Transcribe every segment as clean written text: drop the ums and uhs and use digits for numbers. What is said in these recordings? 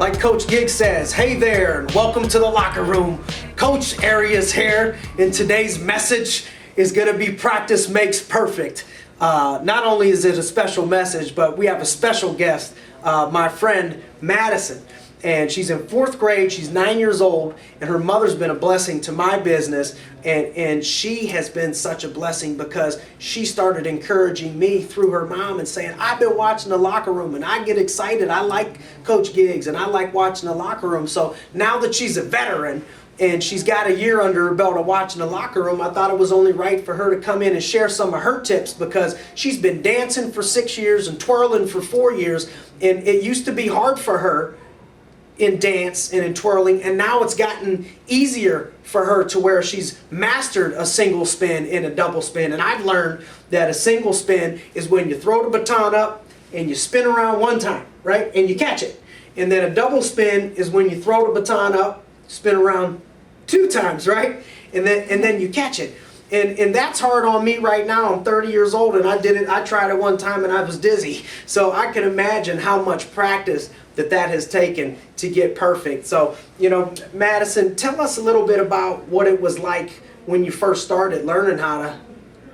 Like Coach Gig says, hey there, and welcome to the locker room. Coach Arias here, and today's message is going to be practice makes perfect. Not only is it a special message, but we have a special guest, my friend Madison. And she's in 4th grade, she's 9 years old, and her mother's been a blessing to my business, and she has been such a blessing because she started encouraging me through her mom and saying, I've been watching the locker room and I get excited, I like Coach Giggs and I like watching the locker room. So now that she's a veteran and she's got a year under her belt of watching the locker room, I thought it was only right for her to come in and share some of her tips because she's been dancing for 6 years and twirling for 4 years, and it used to be hard for her in dance and in twirling, and now it's gotten easier for her to where she's mastered a single spin and a double spin. And I've learned that a single spin is when you throw the baton up and you spin around one time, right, and you catch it. And then a double spin is when you throw the baton up, spin around 2 times, right, and then you catch it. And that's hard on me right now. I'm 30 years old and I tried it one time and I was dizzy. So I can imagine how much practice that has taken to get perfect. So, you know, Madison, tell us a little bit about what it was like when you first started learning how to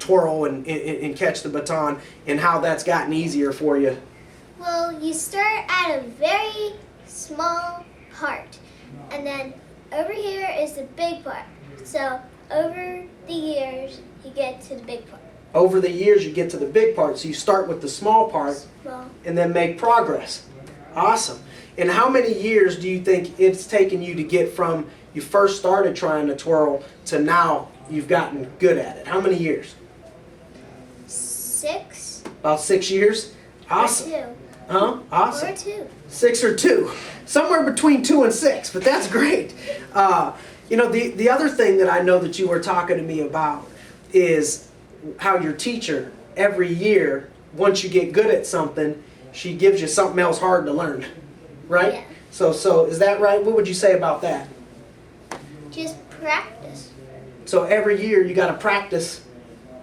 twirl and catch the baton, and how that's gotten easier for you. Well, you start at a very small part, and then over here is the big part. So over the years, you get to the big part. Over the years, you get to the big part. So you start with the small part and then make progress. Awesome. And how many years do you think it's taken you to get from you first started trying to twirl to now you've gotten good at it? How many years? 6. About 6 years? Awesome. Or 2. Huh? Awesome. Or 2. 6 or 2. Somewhere between 2 and 6, but that's great. You know, the other thing that I know that you were talking to me about is how your teacher, every year, once you get good at something, she gives you something else hard to learn, right? Yeah. So is that right? What would you say about that? Just practice. So every year you got to practice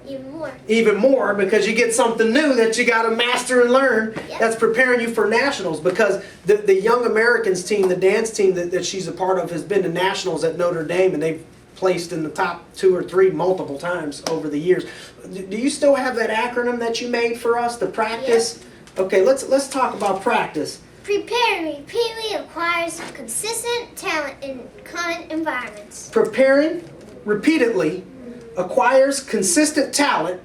Even more. even more because you get something new that you got to master and learn. Yep. That's preparing you for nationals, because the Young Americans team, the dance team that she's a part of, has been to nationals at Notre Dame, and they've placed in the top 2 or 3 multiple times over the years. Do you still have that acronym that you made for us, the practice? Yep. Okay, let's talk about practice. Prepare repeatedly acquires consistent talent in common environments. Preparing repeatedly acquires consistent talent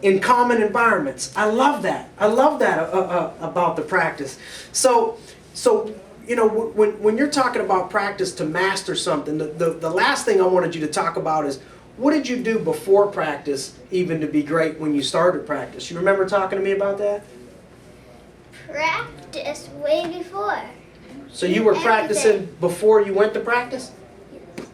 in common environments. I love that. I love that about the practice. So you know, when you're talking about practice to master something, the last thing I wanted you to talk about is, what did you do before practice even to be great when you started practice? You remember talking to me about that? Practice way before. So you were practicing before you went to practice?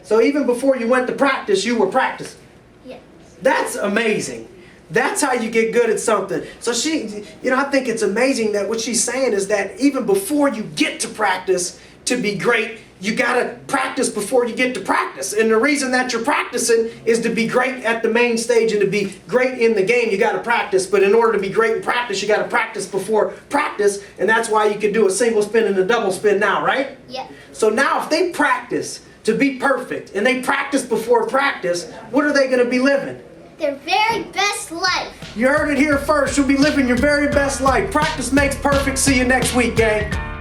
So even before you went to practice, you were practicing? Yes. That's amazing. That's how you get good at something. So you know, I think it's amazing that what she's saying is that even before you get to practice to be great, you gotta practice before you get to practice. And the reason that you're practicing is to be great at the main stage and to be great in the game. You gotta practice, but in order to be great in practice, you gotta practice before practice, and that's why you can do a single spin and a double spin now, right? Yeah. So now if they practice to be perfect and they practice before practice, what are they gonna be living? Their very best life. You heard it here first. You'll be living your very best life. Practice makes perfect. See you next week, gang.